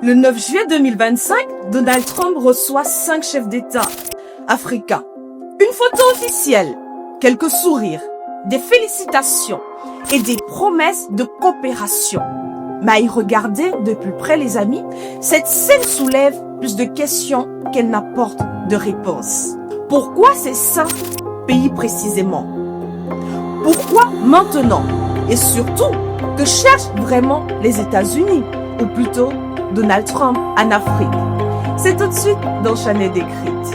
Le 9 juillet 2025, Donald Trump reçoit 5 chefs d'État africains. Une photo officielle, quelques sourires, des félicitations et des promesses de coopération. Mais à y regarder de plus près, les amis, cette scène soulève plus de questions qu'elle n'apporte de réponses. Pourquoi ces 5 pays précisément? Pourquoi maintenant? Et surtout, que cherchent vraiment les États-Unis, ou plutôt Donald Trump en Afrique? C'est tout de suite dans Chanel Décrite.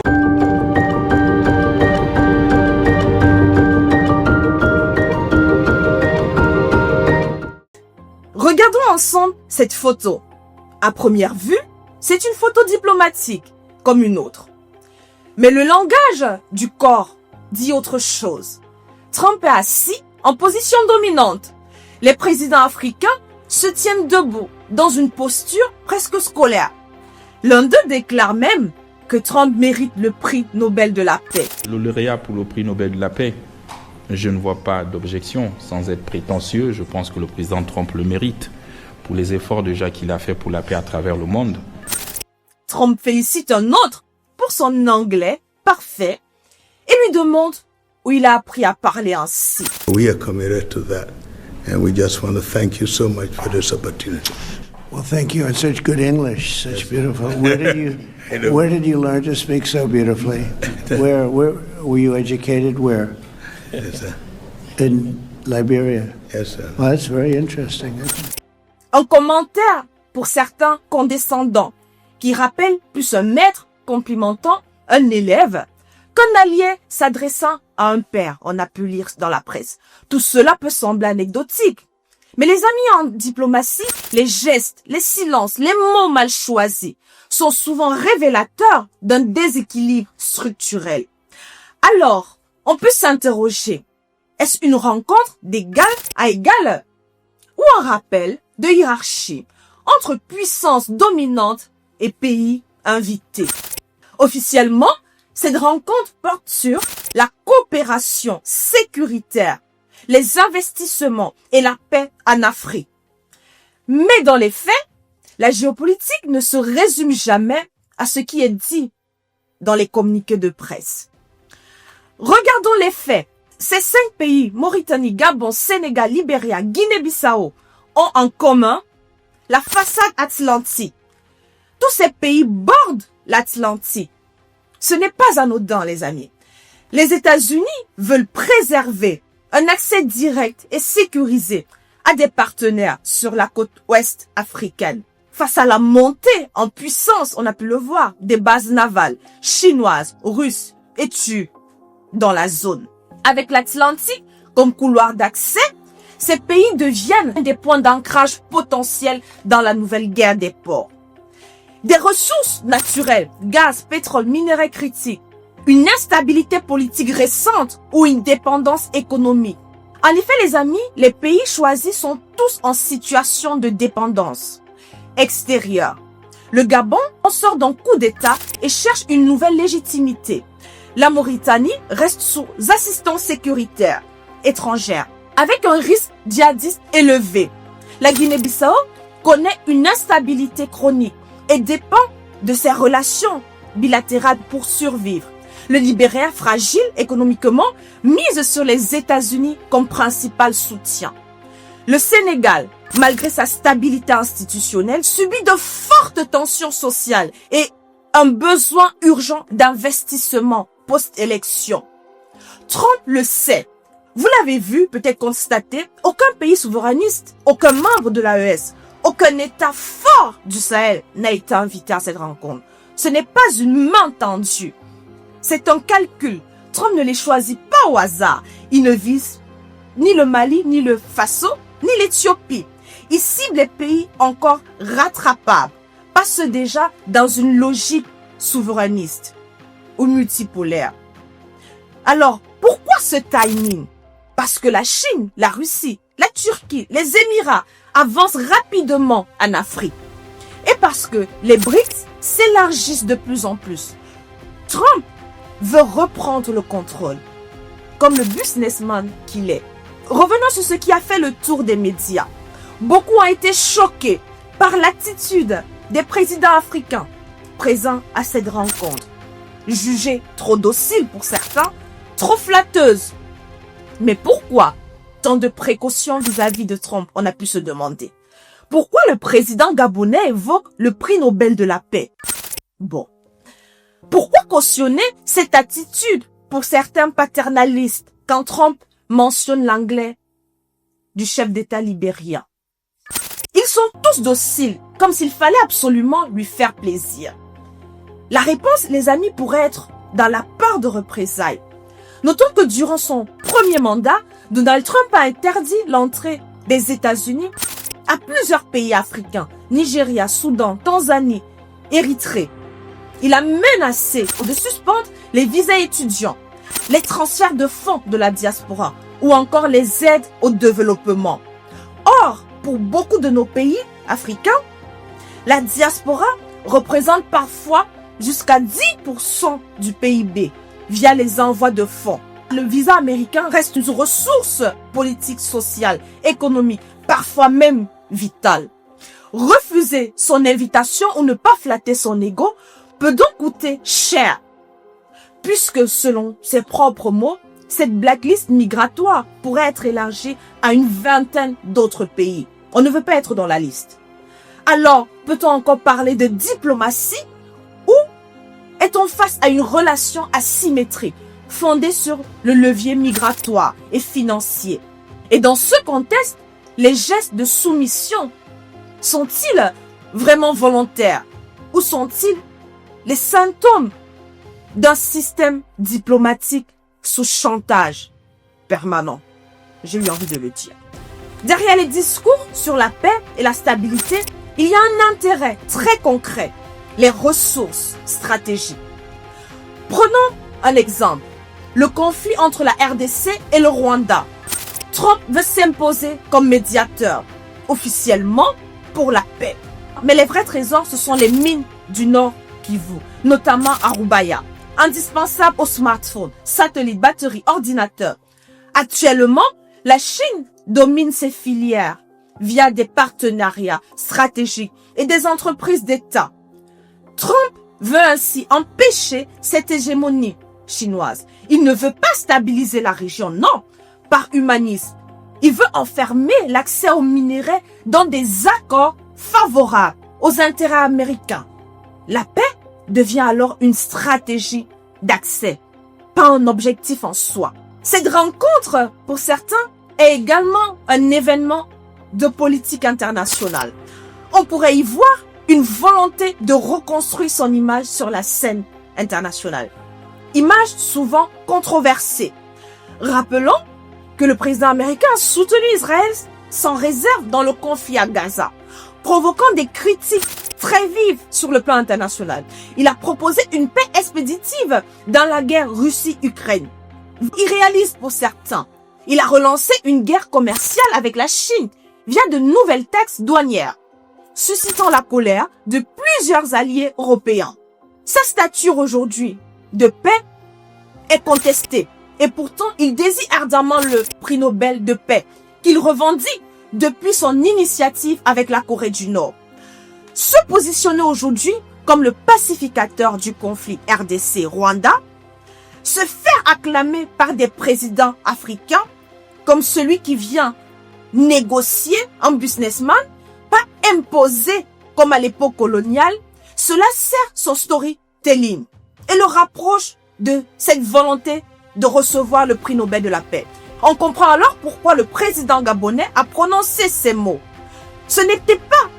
Regardons ensemble cette photo. À première vue, c'est une photo diplomatique, comme une autre. Mais le langage du corps dit autre chose. Trump est assis en position dominante. Les présidents africains se tiennent debout, dans une posture presque scolaire. L'un d'eux déclare même que Trump mérite le prix Nobel de la paix. Le lauréat pour le prix Nobel de la paix, je ne vois pas d'objection. Sans être prétentieux, je pense que le président Trump le mérite pour les efforts déjà qu'il a fait pour la paix à travers le monde. Trump félicite un autre pour son anglais parfait et lui demande où il a appris à parler ainsi. We are committed to that and we just want to thank you so much for this opportunity. Well, thank you in such good English, such beautiful. Where did you learn to speak so beautifully? Where were you educated? Where? Yes, sir. In Liberia. Yes, sir. Well, that's very interesting. Un commentaire pour certains condescendants qui rappelle plus un maître complimentant un élève qu'un allié s'adressant à un père, on a pu lire dans la presse. Tout cela peut sembler anecdotique. Mais les amis, en diplomatie, les gestes, les silences, les mots mal choisis sont souvent révélateurs d'un déséquilibre structurel. Alors, on peut s'interroger, est-ce une rencontre d'égal à égal ou un rappel de hiérarchie entre puissances dominantes et pays invités? Officiellement, cette rencontre porte sur la coopération sécuritaire, les investissements et la paix en Afrique. Mais dans les faits, la géopolitique ne se résume jamais à ce qui est dit dans les communiqués de presse. Regardons les faits. Ces 5 pays, Mauritanie, Gabon, Sénégal, Libéria, Guinée-Bissau, ont en commun la façade atlantique. Tous ces pays bordent l'Atlantique. Ce n'est pas anodin, les amis. Les États-Unis veulent préserver un accès direct et sécurisé à des partenaires sur la côte ouest africaine. Face à la montée en puissance, on a pu le voir, des bases navales chinoises, russes et turques dans la zone. Avec l'Atlantique comme couloir d'accès, ces pays deviennent des points d'ancrage potentiels dans la nouvelle guerre des ports. Des ressources naturelles, gaz, pétrole, minerais critiques, une instabilité politique récente ou une dépendance économique. En effet, les amis, les pays choisis sont tous en situation de dépendance extérieure. Le Gabon en sort d'un coup d'État et cherche une nouvelle légitimité. La Mauritanie reste sous assistance sécuritaire étrangère, avec un risque djihadiste élevé. La Guinée-Bissau connaît une instabilité chronique et dépend de ses relations bilatérales pour survivre. Le Libéria, fragile économiquement, mise sur les États-Unis comme principal soutien. Le Sénégal, malgré sa stabilité institutionnelle, subit de fortes tensions sociales et un besoin urgent d'investissement post-élection. Trump le sait. Vous l'avez vu, peut-être constaté, aucun pays souverainiste, aucun membre de l'AES, aucun État fort du Sahel n'a été invité à cette rencontre. Ce n'est pas une main tendue. C'est un calcul. Trump ne les choisit pas au hasard. Il ne vise ni le Mali, ni le Faso, ni l'Éthiopie. Il cible les pays encore rattrapables, pas ceux déjà dans une logique souverainiste ou multipolaire. Alors, pourquoi ce timing? Parce que la Chine, la Russie, la Turquie, les Émirats avancent rapidement en Afrique. Et parce que les BRICS s'élargissent de plus en plus. Trump veut reprendre le contrôle, comme le businessman qu'il est. Revenons sur ce qui a fait le tour des médias. Beaucoup ont été choqués par l'attitude des présidents africains présents à cette rencontre, jugée trop docile pour certains, trop flatteuse. Mais pourquoi tant de précautions vis-à-vis de Trump, on a pu se demander. Pourquoi le président gabonais évoque le prix Nobel de la paix? Bon. Pourquoi cautionner cette attitude pour certains paternalistes quand Trump mentionne l'anglais du chef d'État libérien? Ils sont tous dociles, comme s'il fallait absolument lui faire plaisir. La réponse, les amis, pourrait être dans la peur de représailles. Notons que durant son premier mandat, Donald Trump a interdit l'entrée des États-Unis à plusieurs pays africains, Nigeria, Soudan, Tanzanie, Érythrée. Il a menacé de suspendre les visas étudiants, les transferts de fonds de la diaspora ou encore les aides au développement. Or, pour beaucoup de nos pays africains, la diaspora représente parfois jusqu'à 10% du PIB via les envois de fonds. Le visa américain reste une ressource politique, sociale, économique, parfois même vitale. Refuser son invitation ou ne pas flatter son ego peut donc coûter cher, puisque selon ses propres mots, cette blacklist migratoire pourrait être élargie à une vingtaine d'autres pays. On ne veut pas être dans la liste. Alors, peut-on encore parler de diplomatie ou est-on face à une relation asymétrique fondée sur le levier migratoire et financier? Et dans ce contexte, les gestes de soumission sont-ils vraiment volontaires ou sont-ils les symptômes d'un système diplomatique sous chantage permanent? J'ai eu envie de le dire. Derrière les discours sur la paix et la stabilité, il y a un intérêt très concret, les ressources stratégiques. Prenons un exemple, le conflit entre la RDC et le Rwanda. Trump veut s'imposer comme médiateur, officiellement pour la paix. Mais les vrais trésors, ce sont les mines du Nord Kivu, notamment à Rubaya, indispensables aux smartphones, satellites, batteries, ordinateurs. Actuellement, la Chine domine ces filières via des partenariats stratégiques et des entreprises d'État. Trump veut ainsi empêcher cette hégémonie chinoise. Il ne veut pas stabiliser la région, non, par humanisme. Il veut enfermer l'accès aux minéraux dans des accords favorables aux intérêts américains. La paix devient alors une stratégie d'accès, pas un objectif en soi. Cette rencontre, pour certains, est également un événement de politique internationale. On pourrait y voir une volonté de reconstruire son image sur la scène internationale. Image souvent controversée. Rappelons que le président américain a soutenu Israël sans réserve dans le conflit à Gaza, provoquant des critiques très vives sur le plan international. Il a proposé une paix expéditive dans la guerre Russie-Ukraine. Irréaliste pour certains. Il a relancé une guerre commerciale avec la Chine via de nouvelles taxes douanières, suscitant la colère de plusieurs alliés européens. Sa stature aujourd'hui de paix est contestée et pourtant il désire ardemment le prix Nobel de paix qu'il revendique depuis son initiative avec la Corée du Nord. Se positionner aujourd'hui comme le pacificateur du conflit RDC-Rwanda, se faire acclamer par des présidents africains comme celui qui vient négocier en businessman, pas imposer comme à l'époque coloniale, cela sert son storytelling et le rapproche de cette volonté de recevoir le prix Nobel de la paix. On comprend alors pourquoi le président gabonais a prononcé ces mots. Ce n'était pas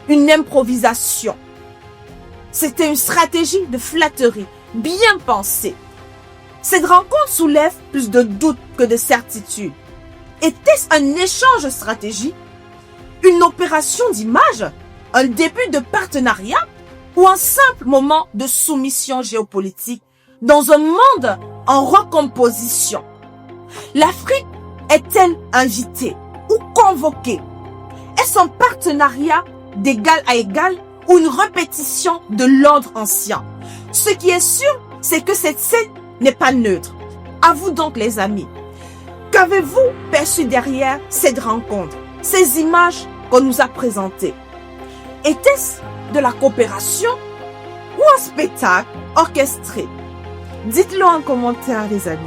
une improvisation. C'était une stratégie de flatterie, bien pensée. Cette rencontre soulève plus de doutes que de certitudes. Était-ce un échange stratégique, une opération d'image, un début de partenariat ou un simple moment de soumission géopolitique dans un monde en recomposition? L'Afrique est-elle invitée ou convoquée? Est-ce un partenariat d'égal à égal ou une répétition de l'ordre ancien? Ce qui est sûr, c'est que cette scène n'est pas neutre. À vous donc les amis. Qu'avez-vous perçu derrière cette rencontre, ces images qu'on nous a présentées? Était-ce de la coopération ou un spectacle orchestré? Dites-le en commentaire, les amis.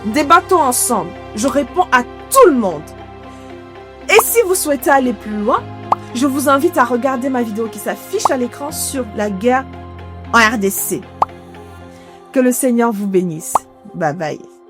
Débattons ensemble. Je réponds à tout le monde. Et si vous souhaitez aller plus loin, je vous invite à regarder ma vidéo qui s'affiche à l'écran sur la guerre en RDC. Que le Seigneur vous bénisse. Bye bye.